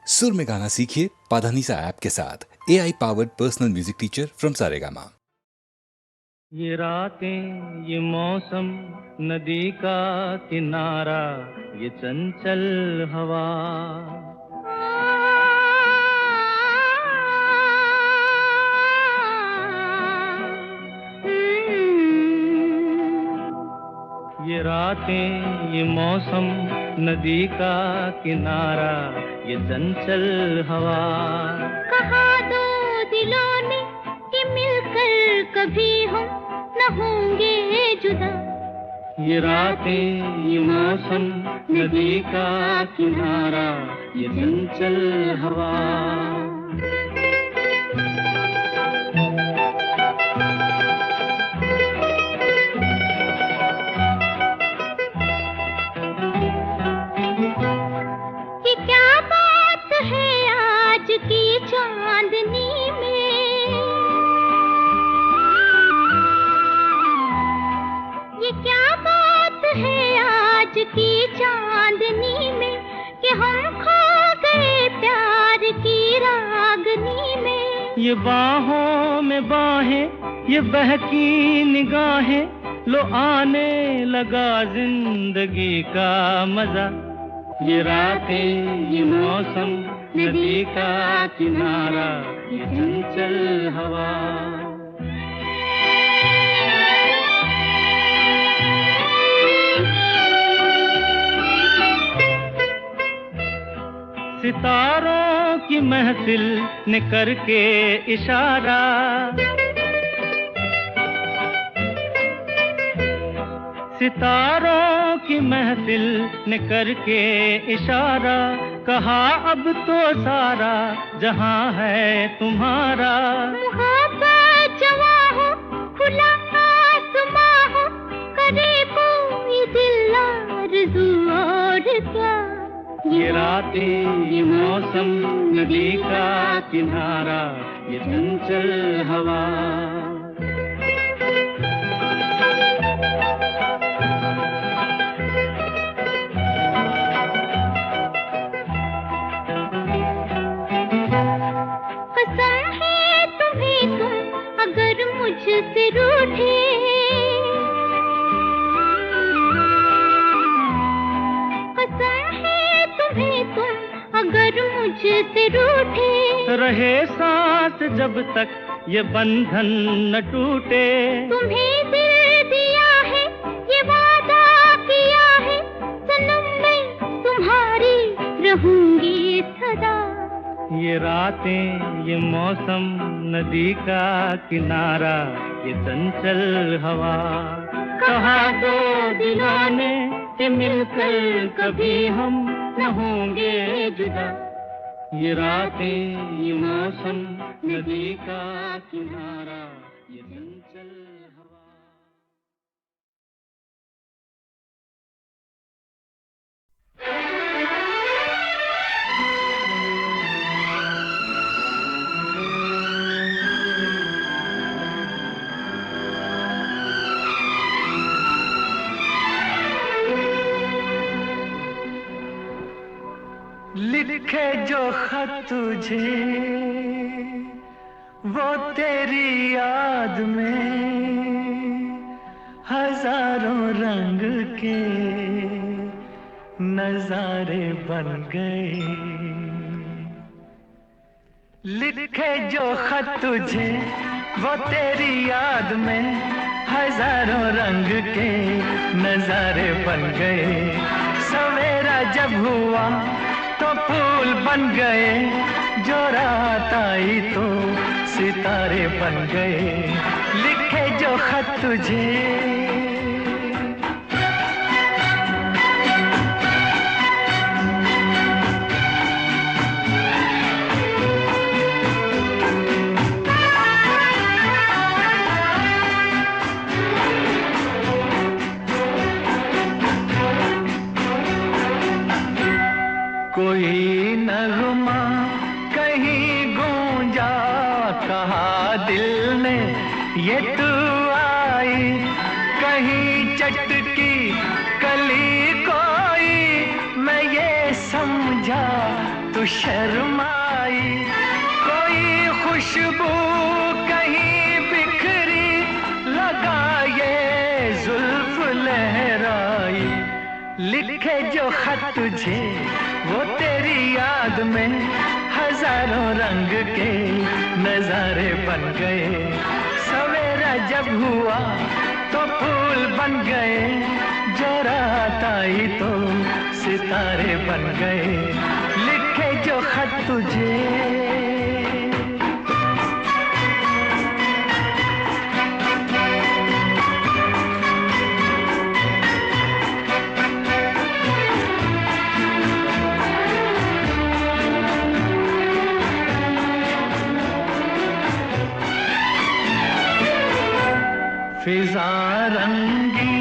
सुर में गाना सीखिए पाधानीसा ऐप के साथ। AI powered personal music teacher from Saregama. ये रातें, ये मौसम, नदी का किनारा, ये चंचल हवा, ये रातें, ये मौसम, नदी का किनारा, ये चंचल हवा। कहा दो दिलों ने कि मिलकर कभी हम न होंगे जुदा। ये रातें, ये मौसम, नदी का किनारा, ये चंचल हवा। ये क्या बात है आज की चांदनी में, ये क्या बात है आज की चांदनी में कि हम खो गए प्यार की रागनी में। ये बाहों में बाहें, ये बहकी निगाहें, लो आने लगा जिंदगी का मजा। ये रातें, ये मौसम, नदी का किनारा, ये चंचल हवा। सितारों की महफिल ने करके इशारा, सितारों की महफिल ने करके इशारा, कहा अब तो सारा जहां है तुम्हारा। मोहब्बत जवां हो, खुला आसमां हो, करे कोई दिल आरज़ू और क्या। ये रातें, ये मौसम, नदी का किनारा, ये चंचल हवा। कसम है तुम्हें तुम अगर मुझसे रूठे, कसम है तुम्हें तुम अगर मुझसे रूठे, रहे सांस जब तक ये बंधन न टूटे। तुम्हें दिल दिया है, ये वादा किया है, सनम मैं तुम्हारी रहूंगी सदा। ये रातें, ये मौसम, नदी का किनारा, ये चंचल हवा। कहा दो दिलों ने कि मिलकर कभी हम न होंगे जुदा। ये रातें, ये मौसम, नदी का किनारा, ये चंचल हवा। लिखे जो खत तुझे वो तेरी याद में हजारों रंग के नजारे बन गए। लिखे जो खत तुझे वो तेरी याद में हजारों रंग के नजारे बन गए। सवेरा जब हुआ तो फूल बन गए, जो रात आई तो सितारे बन गए। लिखे जो खत तुझे कोई नगमा कहीं गूंजा, कहा दिल ने ये तू आई, शर्माई, कोई खुशबू कहीं बिखरी, लगा ये जुल्फ लहराई। लिखे जो खत तुझे वो तेरी याद में हजारों रंग के नजारे बन गए। सवेरा जब हुआ तो फूल बन गए, जो रात आई तो सितारे बन गए। लिखे जो खत तुझे फिजा रंगी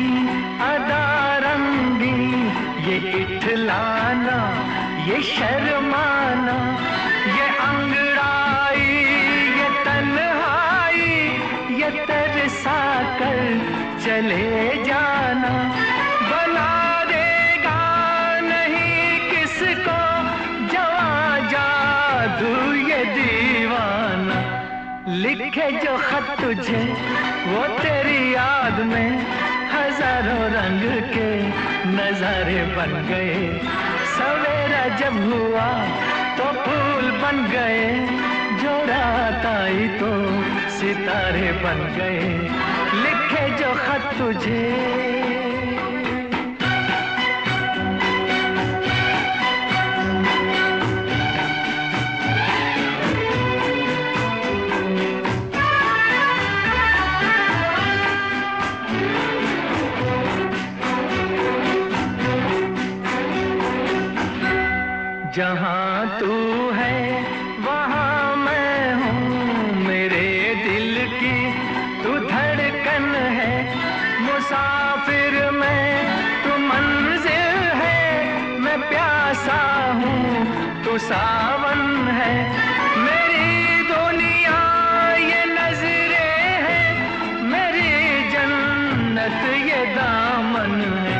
अदा रंगी, ये इठलाना ये शर्माना, ये अंगड़ाई ये तन्हाई, ये तरसा कर चले जाना। बना देगा नहीं किसको जवां जादू ये दीवाना। लिखे जो खत तुझे वो तेरी याद में हजारों रंग के नजारे बन गए। सवेरा जब हुआ तो फूल बन गए, जो रात आई तो सितारे बन गए। लिखे जो खत तुझे जहाँ तू है वहाँ मैं हूँ, मेरे दिल की तू धड़कन है। मुसाफिर मैं तू मंजिल है, मैं प्यासा हूँ तू सावन है। मेरी दुनिया ये नजरें है, मेरी जन्नत ये दामन है।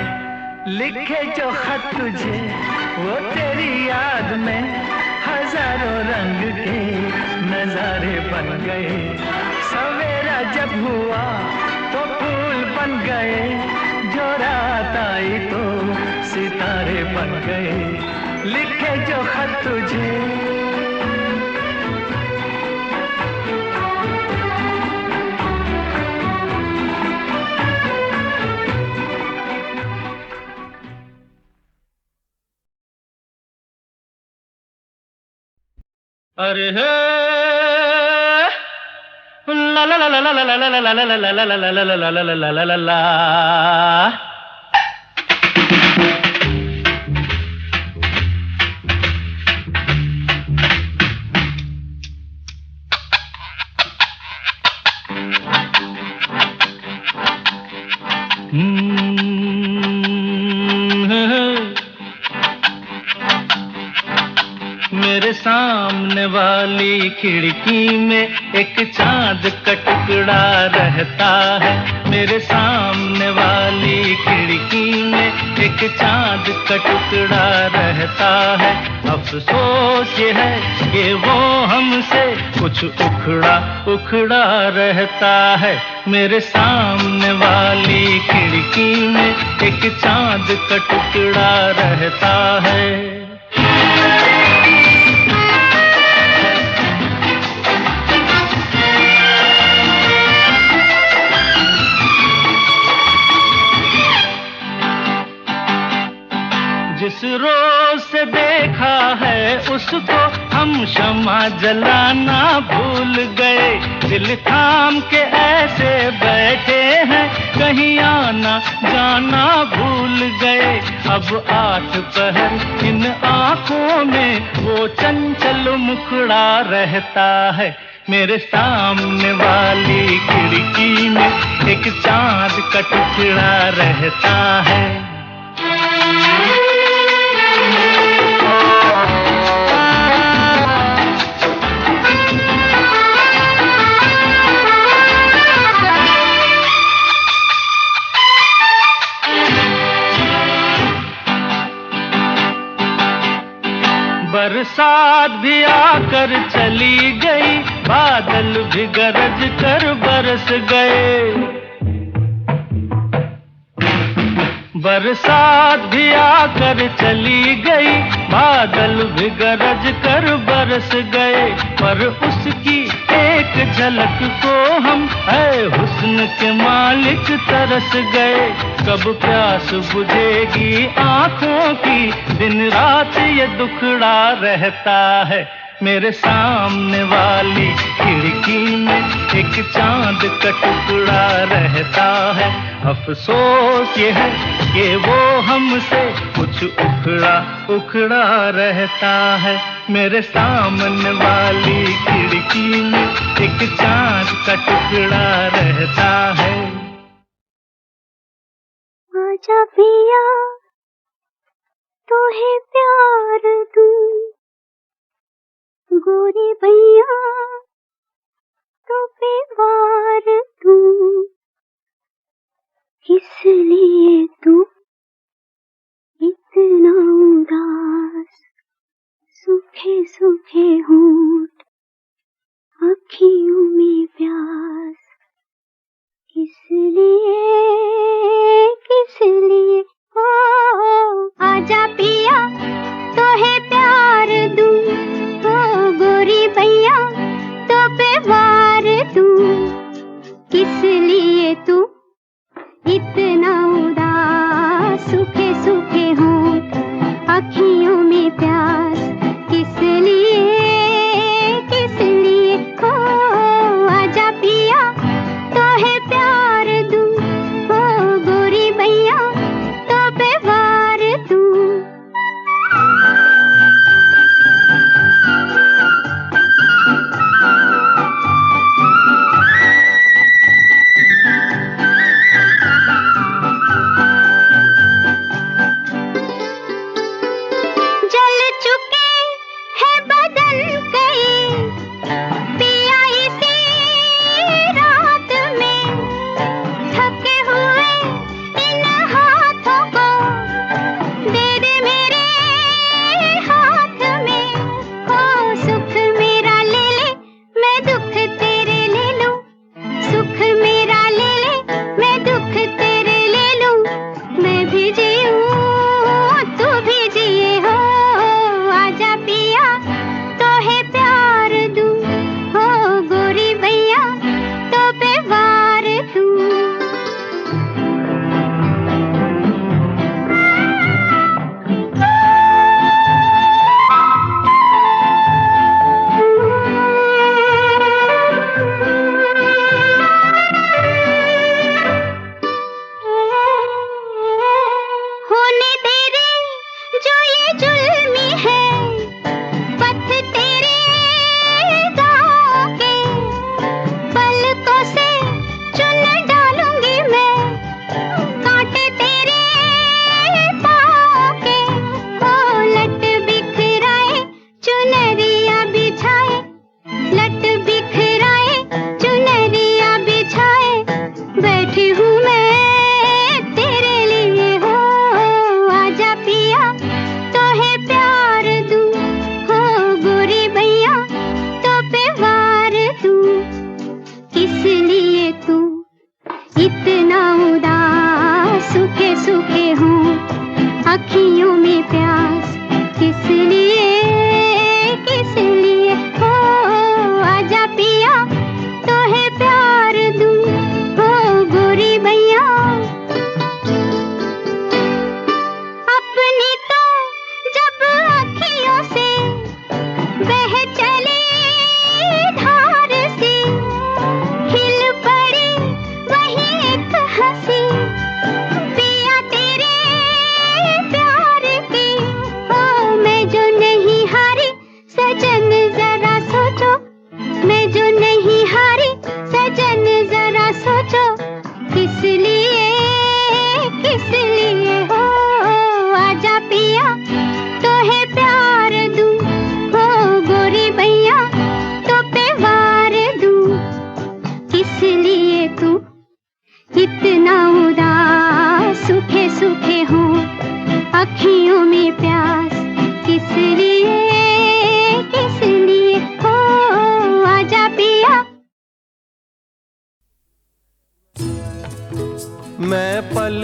लिखे जो खत तुझे वो तेरी याद में हजारों रंग के नजारे बन गए। सवेरा जब हुआ तो फूल बन गए, जो रात आई तो सितारे बन गए। लिखे जो खत तुझे अरे हे ला ला ला ला ला ला ला ला ला ला ला ला ला ला ला ला ला ला ला। मेरे सामने वाली खिड़की में एक चांद का टुकड़ा रहता है। मेरे सामने वाली खिड़की में एक चांद का टुकड़ा रहता है। अफसोस ये है कि वो हमसे कुछ उखड़ा उखड़ा रहता है। मेरे सामने वाली खिड़की में एक चांद का टुकड़ा रहता है। जिस रोज से देखा है उसको हम शमा जलाना भूल गए। दिल थाम के ऐसे बैठे हैं, कहीं आना जाना भूल गए। अब 8 पहर इन आँखों में वो चंचल मुखड़ा रहता है। मेरे सामने वाली खिड़की में एक चांद का टुकड़ा रहता है। बरसात भी आकर चली गई, बादल भी गरज कर बरस गए। बरसात भी आकर चली गई, बादल भी गरज कर बरस गए। पर उसकी एक झलक को हम है हुस्न के मालिक तरस गए। कब प्यास बुझेगी आंखों की, दिन रात ये दुखड़ा रहता है। मेरे सामने वाली खिड़की में एक चांद का टुकड़ा रहता है। अफसोस ये है कि वो हमसे कुछ उखड़ा उखड़ा रहता है। मेरे सामने वाली खिड़की में एक चांद का टुकड़ा रहता है। आजा पिया तोहे प्यार दूं, गोरी भैया तो पे वार दूं। किस लिए तू इतना उदास, सूखे सूखे होंठ, अखियों में प्यास। किस लिए ओ आजा पिया तोहे प्यार दूं, ओ गोरी भैया तो पे वार दूं। किस लिए तू इतना उदास, सूखे सूखे होंठ, अखियों में प्यास। किस लिए ओ आजा पिया तोहे प्यार दूं, ओ गोरी भैया तो पे वार दूं।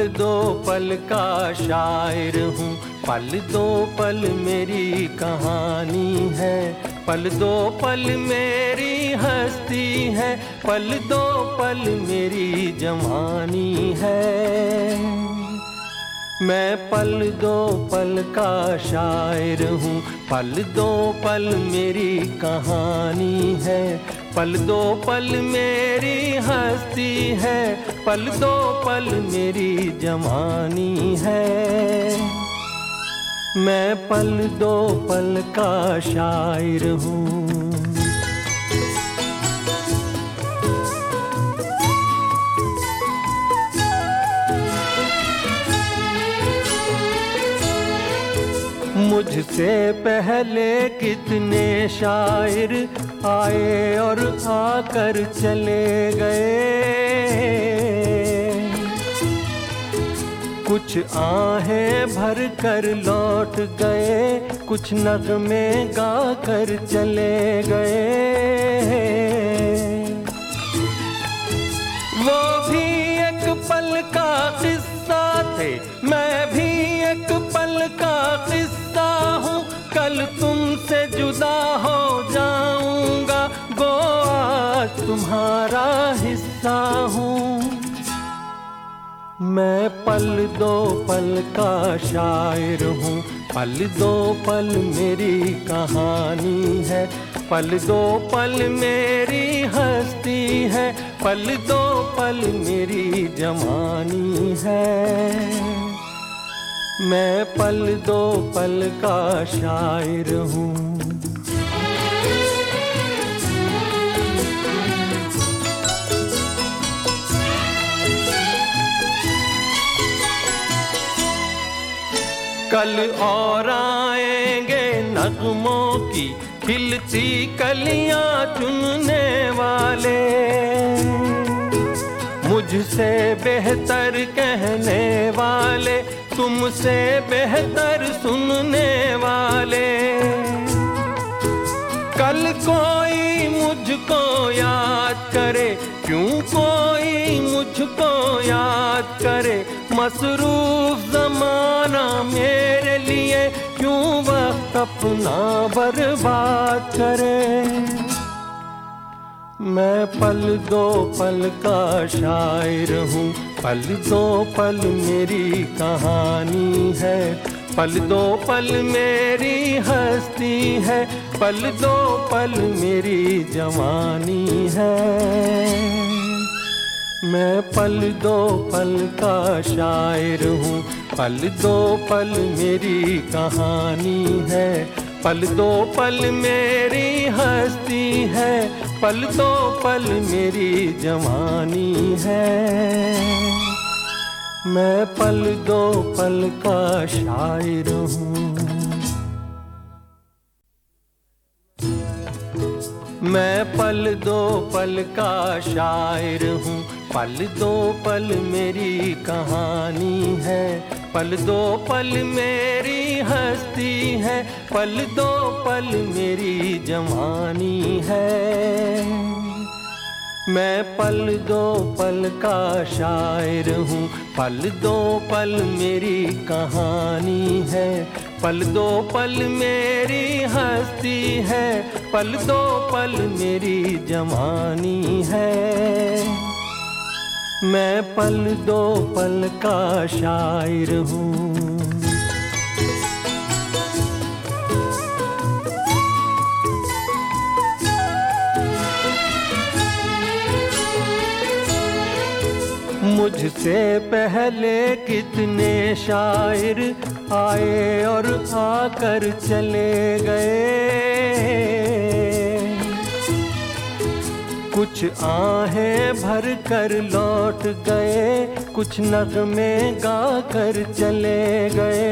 पल दो पल का शायर हूँ, पल दो पल मेरी कहानी है, पल दो पल मेरी हस्ती है, पल दो पल मेरी जवानी है। मैं पल दो पल का शायर हूँ, पल दो पल मेरी कहानी है, पल दो पल मेरी हस्ती है, पल दो पल मेरी जवानी है। मैं पल दो पल का शायर हूँ। मुझसे पहले कितने शायर आए और आकर चले गए, कुछ आहें भर कर लौट गए, कुछ नगमे गा कर चले गए। वो भी एक पल का किस्सा थे, मैं भी एक पल का किस्सा हूँ, कल तुमसे जुदा हो जाऊंगा, गो आज तुम्हारा हिस्सा हूँ। मैं पल दो पल का शायर हूँ, पल दो पल मेरी कहानी है, पल दो पल मेरी हस्ती है, पल दो पल मेरी जवानी है। मैं पल दो पल का शायर हूँ। कल और आएंगे नगमों की खिलती कलियां चुनने वाले, मुझसे बेहतर कहने वाले, तुमसे बेहतर सुनने वाले। कल कोई मुझको याद करे, क्यों कोई मुझको याद करे, मसरूफ ज़माना मेरे लिए क्यों वक्त अपना बर्बाद करे। मैं पल दो पल का शायर हूँ, पल दो पल मेरी कहानी है, पल दो पल मेरी हस्ती है, पल दो पल मेरी जवानी है। मैं पल दो पल का शायर हूँ, पल दो पल मेरी कहानी है, पल दो पल मेरी हस्ती है, पल दो पल मेरी जवानी है। मैं पल दो पल का शायर हूँ। मैं पल दो पल का शायर हूँ, पल दो पल मेरी कहानी है, पल दो पल मेरी हस्ती है, पल दो पल मेरी जवानी है। मैं पल दो पल का शायर हूँ, पल दो पल मेरी कहानी है, पल दो पल मेरी हस्ती है, पल दो पल मेरी जवानी है। मैं पल दो पल का शायर हूँ। मुझसे पहले कितने शायर आए और आकर चले गए, कुछ आहें भर कर लौट गए, कुछ नगमे गा कर चले गए।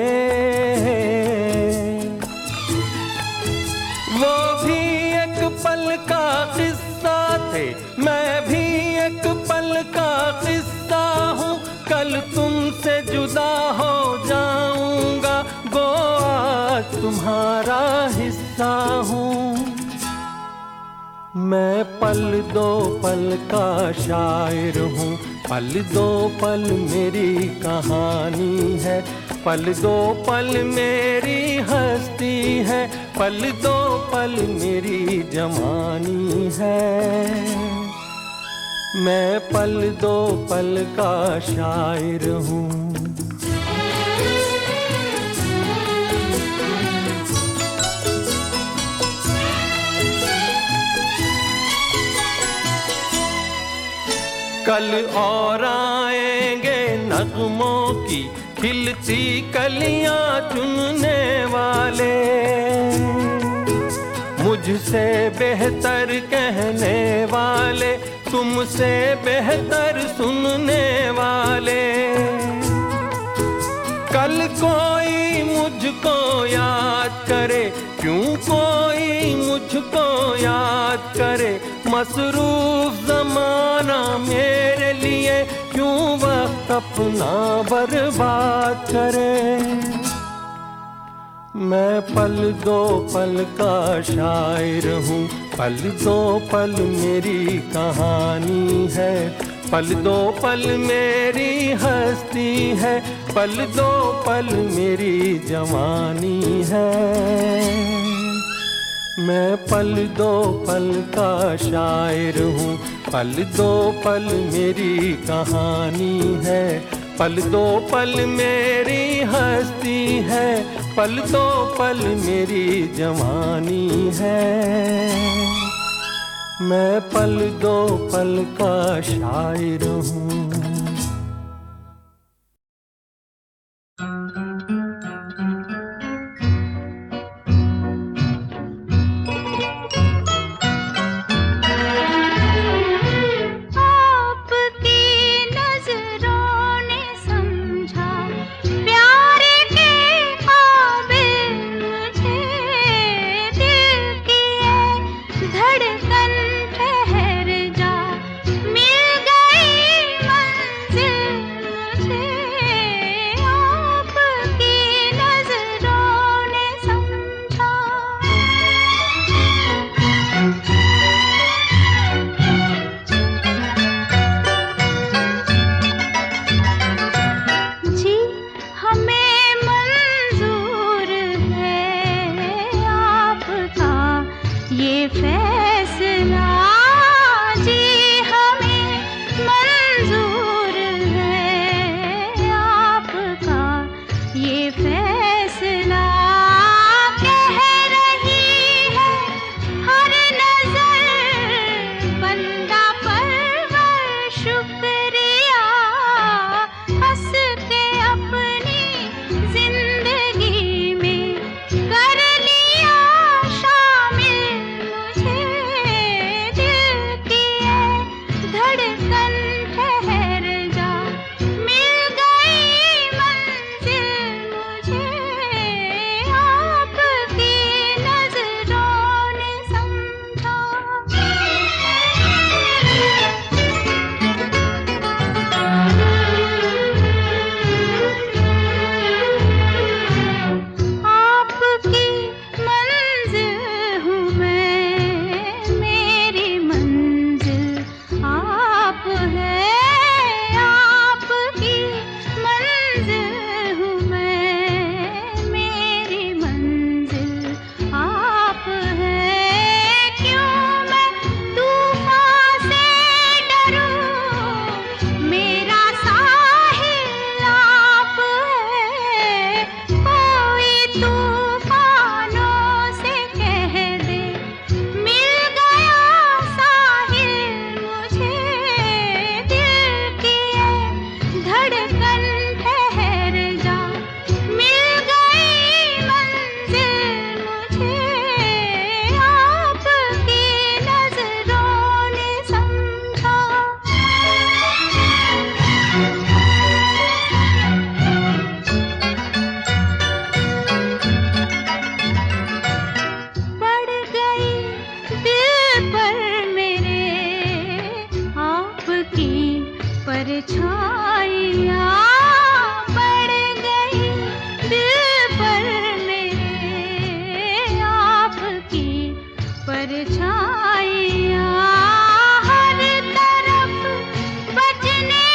वो भी एक पल का किस्सा थे, मैं भी एक पल का किस्सा हूँ, कल तुमसे जुदा हो जाऊंगा, गो आज तुम्हारा हिस्सा हूँ। मैं पल दो पल का शायर हूँ, पल दो पल मेरी कहानी है, पल दो पल मेरी हस्ती है, पल दो पल मेरी जवानी है। मैं पल दो पल का शायर हूँ। कल और आएंगे नगमों की खिलती कलियां चुनने वाले, मुझसे बेहतर कहने वाले, तुमसे बेहतर सुनने वाले। कल कोई मुझको याद करे, क्यों कोई मुझको याद करे, मसरूफ ज़माना मेरे लिए क्यों वक्त अपना बर्बाद करे। मैं पल दो पल का शायर हूँ, पल दो पल मेरी कहानी है, पल दो पल मेरी हस्ती है, पल दो पल मेरी जवानी है। मैं पल दो पल का शायर हूँ, पल दो पल मेरी कहानी है, पल दो पल मेरी हस्ती है, पल दो पल मेरी जवानी है। मैं पल दो पल का शायर हूँ। परछाइयाँ हर तरफ बजने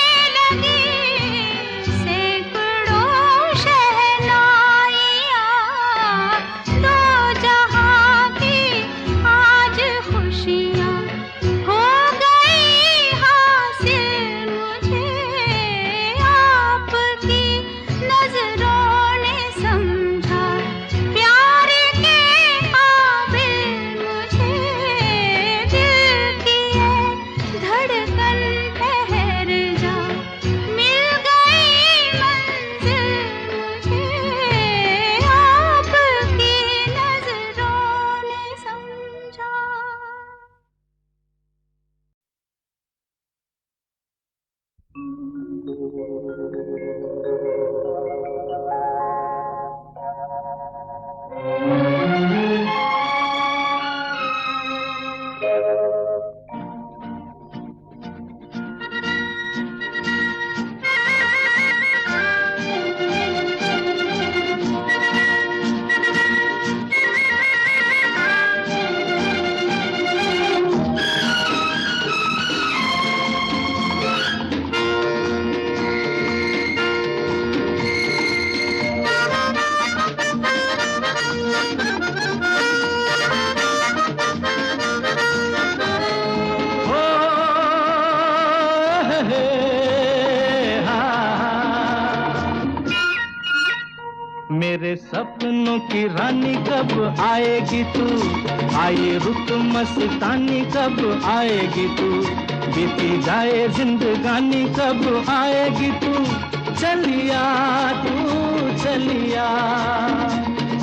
सपनों की रानी कब आएगी तू, आए रुत मस्तानी कब आएगी तू, बीती जाए जिंदगानी कब आएगी तू, चलिया तू चलिया,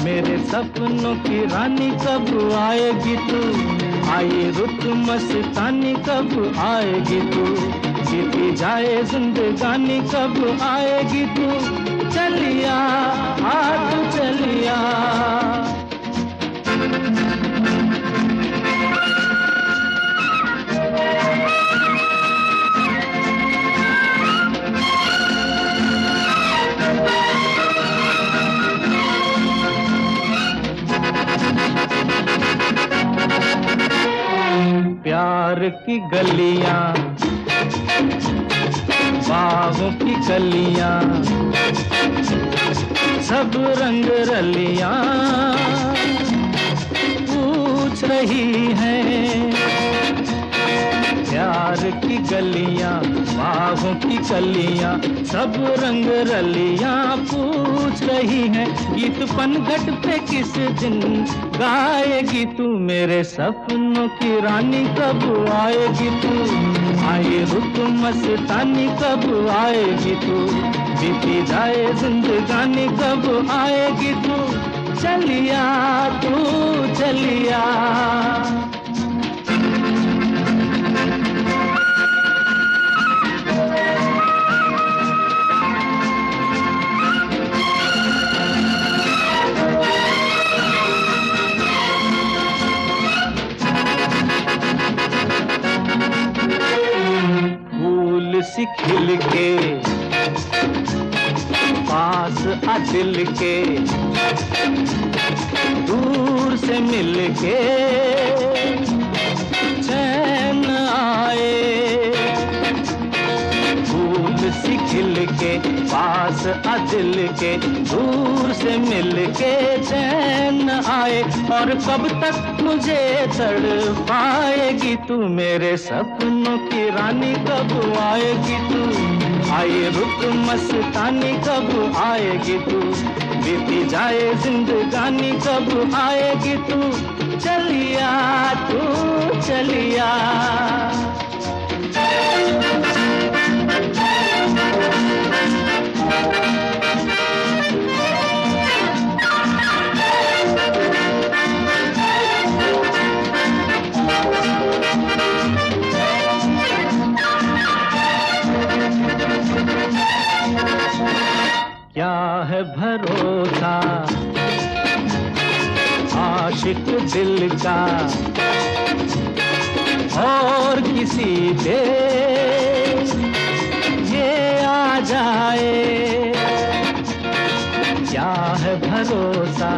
मेरे सपनों की रानी कब आएगी तू, आए रुत मस्तानी कब आएगी तू, बीती जाए जिंदगानी कब आएगी तू, चलिया तू चलिया। प्यार की गलियां, बागों की कलियां, सब रंग रलियां पूछ रही हैं, प्यार की गलियां, बागों की कलियां, सब रंग रलियां पूछ रही हैं, गीत पनघट पे किस दिन गाएगी तू, मेरे सपनों की रानी कब आएगी तू, आए रुत मस्तानी कब आएगी तू, बीती जाए जिंदगानी कब आएगी तू, चलिया तू चलिया। सी खिल के पास आ दिल के, दूर से मिल के चैन आए, फूल सी खिल के पास आ दिल के, दूर से मिल के चैन आए, और कब तक मुझे तड़पाएगी तू, मेरे सपनों की रानी कब आएगी तू, आए रुत मस्तानी कब आएगी तू, बीती जाए जिंदगानी कब आएगी तू, चलिया तू चलिया। क्या है भरोसा आशिक दिल का और किसी पे ये आ जाए, क्या है भरोसा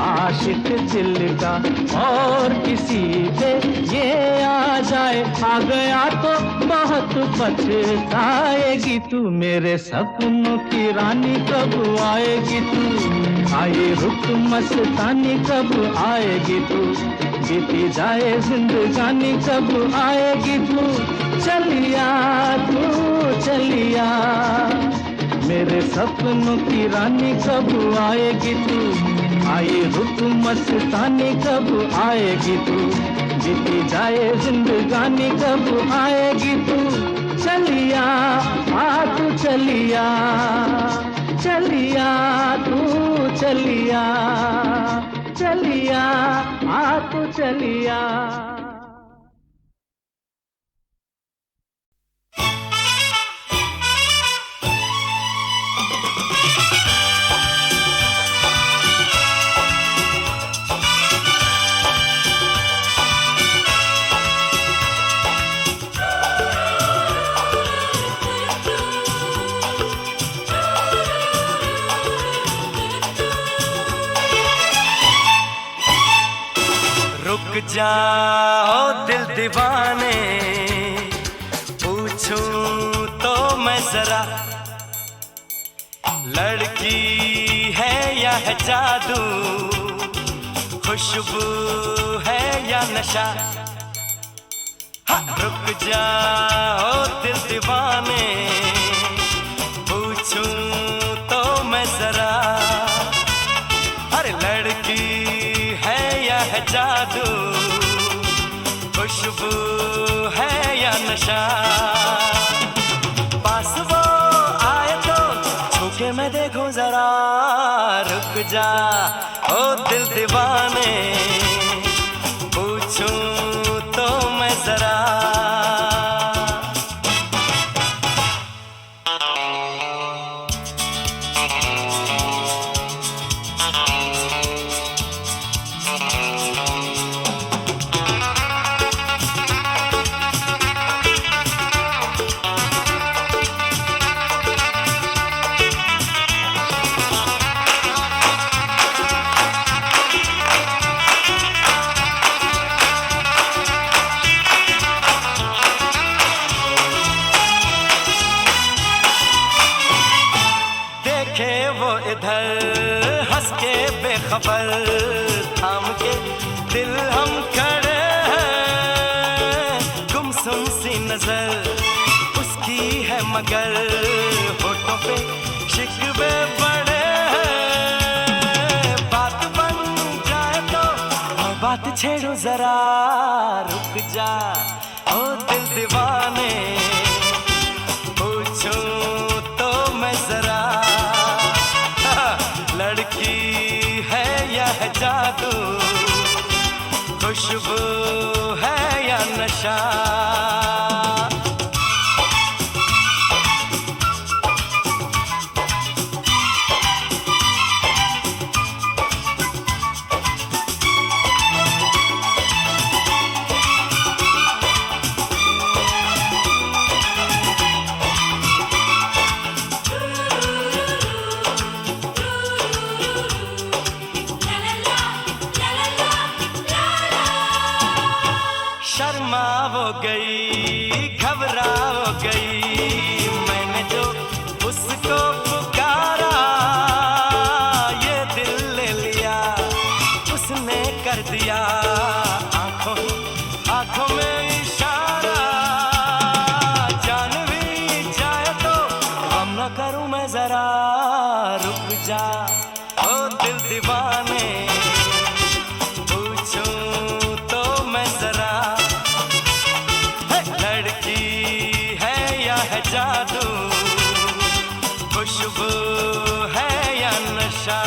आशिक दिल का और किसी पे ये आ जाए, आ गया तो बहुत पछताएगी तू, मेरे सपनों की रानी कब आएगी तू, आए रुत मस्तानी कब आएगी तू, बीती जाए जिंदगानी कब आएगी तू, चलिया तू चलिया, मेरे सपनों की रानी कब आएगी तू, आए रुत मस्तानी कब आएगी तू, बीती जाए जिंदगानी कब आएगी तू, चलिया तू चलिया, चलिया तू चलिया, चलिया तू चलिया। रुक जाओ दिल दीवाने, पूछूं तो मैं जरा, लड़की है या है जादू, खुशबू है या नशा, रुक जाओ दिल दीवाने, पूछूं तो मैं जरा, अरे लड़की है यह जादू, खुशबू है या नशा, पास वो आए तो छूके मैं देखूं जरा, रुक जा ओ दिल दीवाने, पूछूं तो मैं जरा। इधर हंस के बेखबर थाम के दिल हम खड़े हैं, गुमसुम सी नजर उसकी है मगर होठों पे शिकवे पड़े हैं, बात बन जाए तो मैं बात छेड़ूं जरा, रुक जा ओ दिल दीवाने, पूछूं तो मैं जरा। लड़की है यह जादू, खुशबू है या नशा, शर्मा वो गई घबरा वो गई, मैंने जो उसको पुकारा, ये दिल ले लिया उसने कर दिया, आंखों आंखों में इशारा, जान भी जाए तो हम न करूं मैं जरा, रुक जा ओ दिल दीवाने, पूछूं तो मैं जरा। लड़की है यह जादू, खुशबू है या नशा,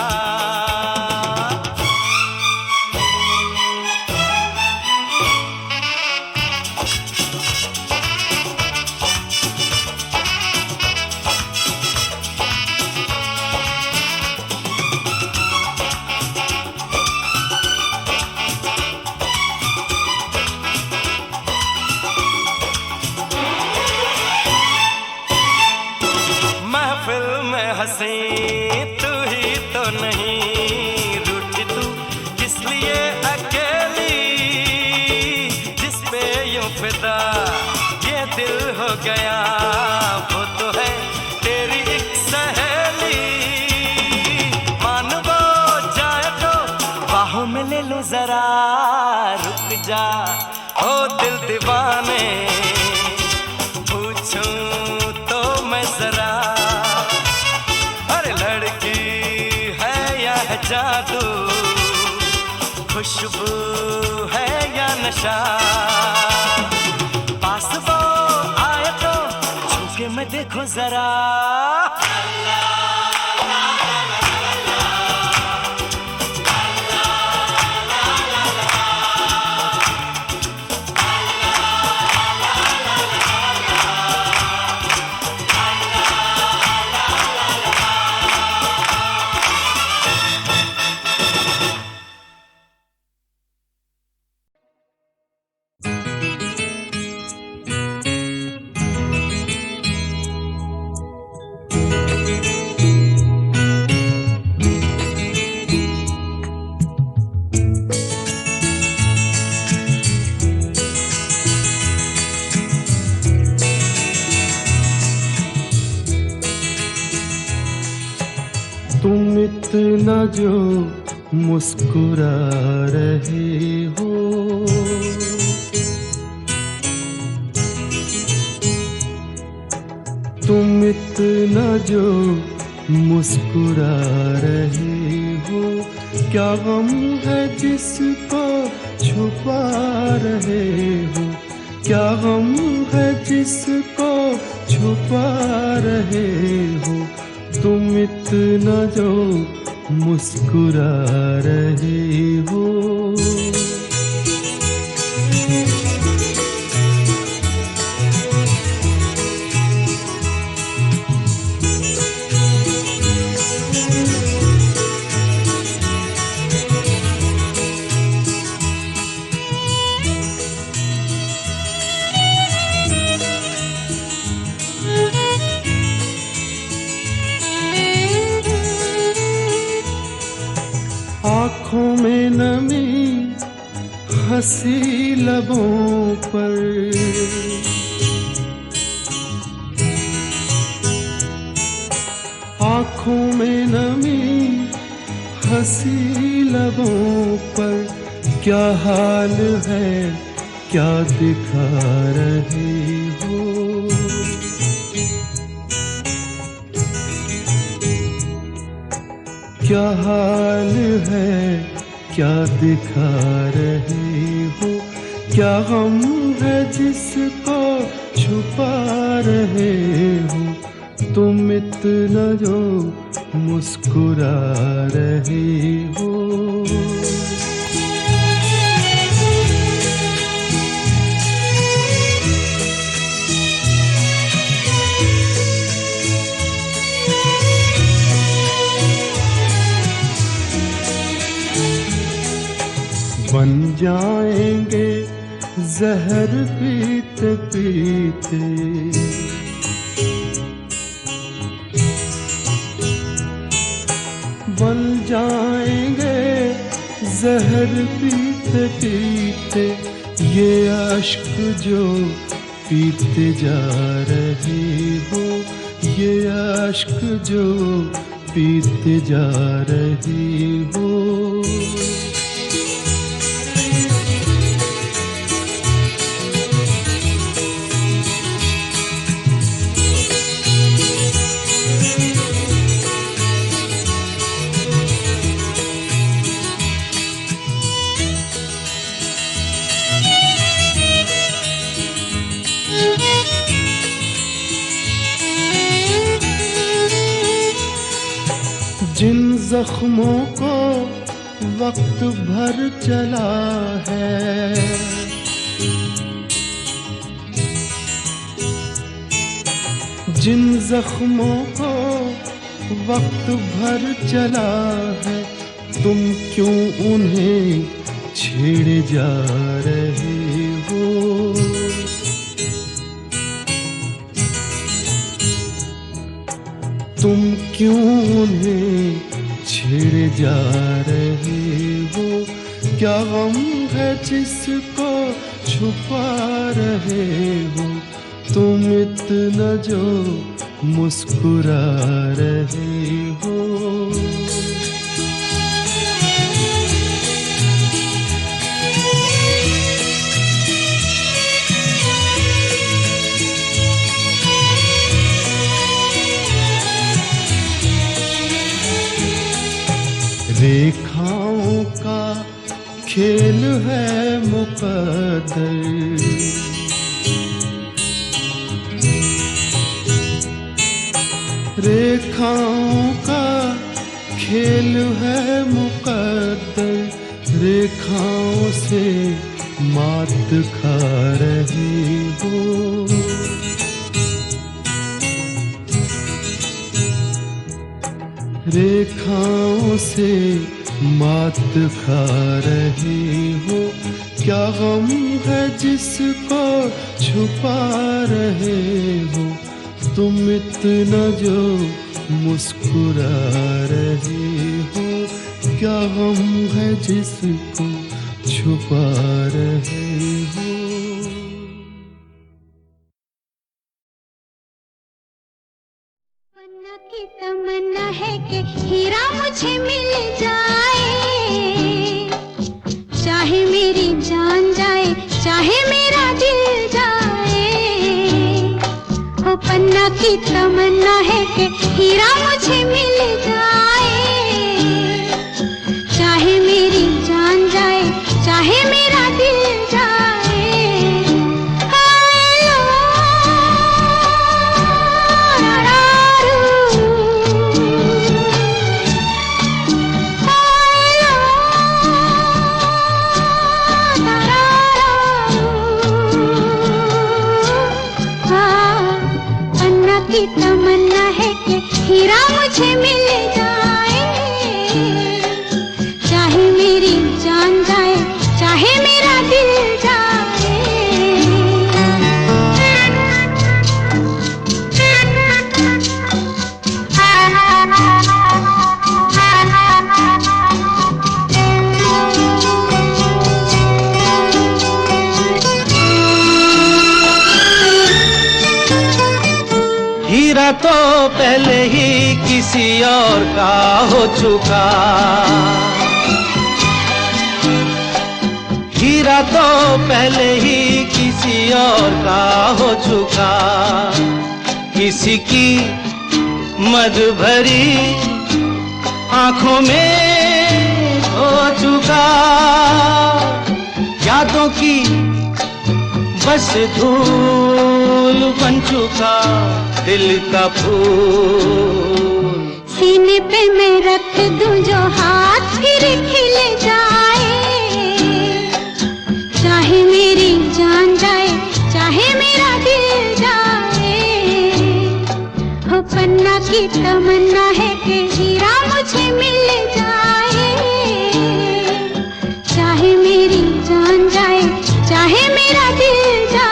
हंसी तू ही तो नहीं, रूठी तू किस लिए अकेली, जिस पे यूं फिदा ये दिल हो गया, वो तो है तेरी एक सहेली, मान वो जाए तो बाहों में ले लूं जरा, रुक जा ओ दिल दीवाने, पूछूं तो मैं जरा। लड़की है यह जादू, खुशबू है या नशा, पास वो आए तो छूके मैं देखूं जरा। तुम इतना जो मुस्कुरा रहे हो, तुम इतना जो मुस्कुरा रहे हो, क्या गम है जिसको छुपा रहे हो, क्या गम है जिसको छुपा रहे हो, तुम इतना जो मुस्कुरा रहे हो। आँखों में नमी हंसी लबों पर, आँखों में नमी हंसी लबों पर, क्या हाल है क्या दिखा रहे हो। क्या हाल है क्या दिखा रहे हो, क्या गम है जिसको छुपा रहे हो, तुम इतना जो मुस्कुरा रहे हो। बन जाएंगे जहर पीते पीते, बन जाएंगे जहर पीते पीते, ये अश्क जो पीते जा रहे हो, ये अश्क जो पीते जा रहे हो। जिन जख्मों को वक्त भर चला है, जिन जख्मों को वक्त भर चला है, तुम क्यों उन्हें छेड़े जा रहे हो। तुम क्यों उन्हें छेड़े जा रहे हो, क्या गम है जिसको छुपा रहे हो, तुम इतना जो मुस्कुरा रहे हो। रेखाओं का खेल है मुकद्दर, रेखाओं का खेल है मुकद्दर, रेखाओं से मात खा रही हो। रेखाओं से मात खा रही हो, क्या गम है जिसको छुपा रहे हो, तुम इतना जो मुस्कुरा रहे हो, क्या गम है जिसको छुपा रहे हो। की तमन्ना है कि हीरा मुझे मिल जाए, चाहे मेरी जान जाए चाहे मेरा दिल जाए। ओ पन्ना की तमन्ना है कि हीरा मुझे मिल जाए, चाहे मेरा दिल जाए। पन्ना की तमन्ना है कि हीरा मुझे मिल जाए, चाहे मेरी जान जाए, चाहे मेरा दिल जाए। हीरा तो पहले ही किसी और का हो चुका, हीरा तो पहले ही किसी और का हो चुका, किसी की मद भरी आंखों में हो चुका, यादों की बस धूल बन चुका दिल का फूल। सीने पे मैं रख दूं जो हाथ फिर खिल जाए, चाहे मेरी जान जाए, चाहे मेरा दिल जाए। हो पन्ना की तमन्ना है कि हीरा मुझे मिल जाए, चाहे मेरी जान जाए, चाहे मेरा दिल जाए।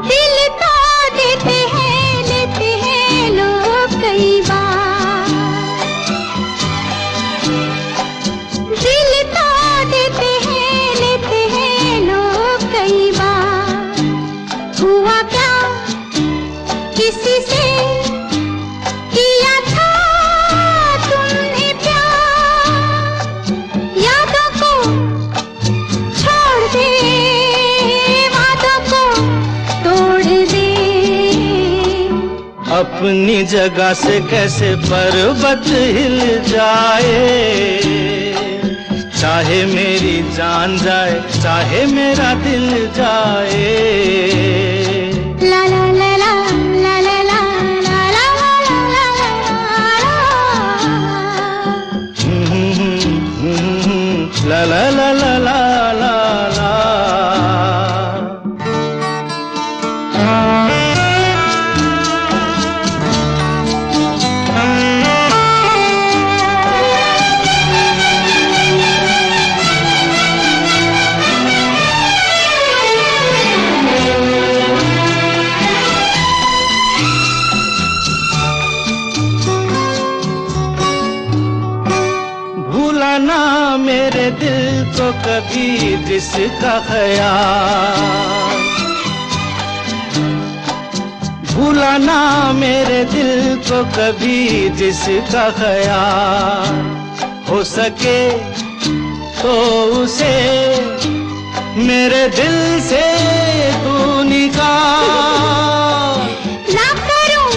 दिल तो देते हैं, लेते हैं लोग कई बार, दिल तो देते हैं, लेते हैं लोग कई बार। हुआ क्या किसी से किया था तुमने प्यार, यादों को छोड़ दे, वादों को तोड़ दे। अपनी जगह से कैसे पर्वत हिल जाए, चाहे मेरी जान जाए, चाहे मेरा दिल जाए। ला ला ला ला ला ला ला ला ला ला ला ला। ला ला ला ला ला ला ला। भूला ना मेरे दिल को कभी जिसका ख्याल, भूला ना मेरे दिल को कभी जिसका ख्याल, हो सके तो उसे मेरे दिल से तू निकाल। ना करूं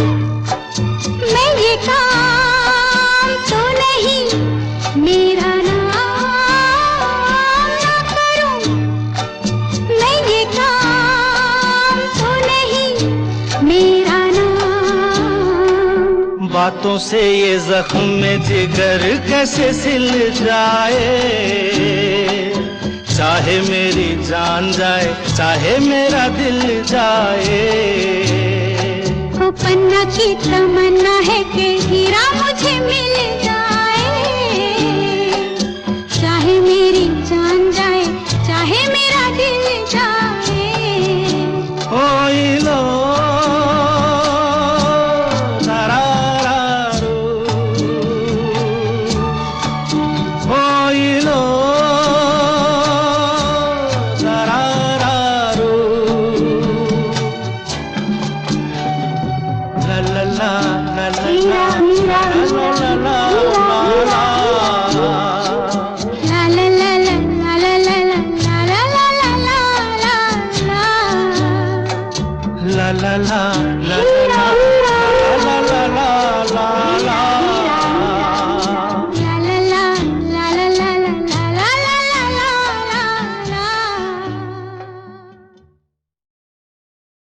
मैं ये काम तो नहीं मेरा नाम, ना करूं मैं ये काम तो नहीं मेरा नाम। बातों से ये जख्म में जिगर कैसे सिल जाए, चाहे मेरी जान जाए, चाहे मेरा दिल जाए। वो पन्ना की तमन्ना है कि हीरा मुझे मिल जाए।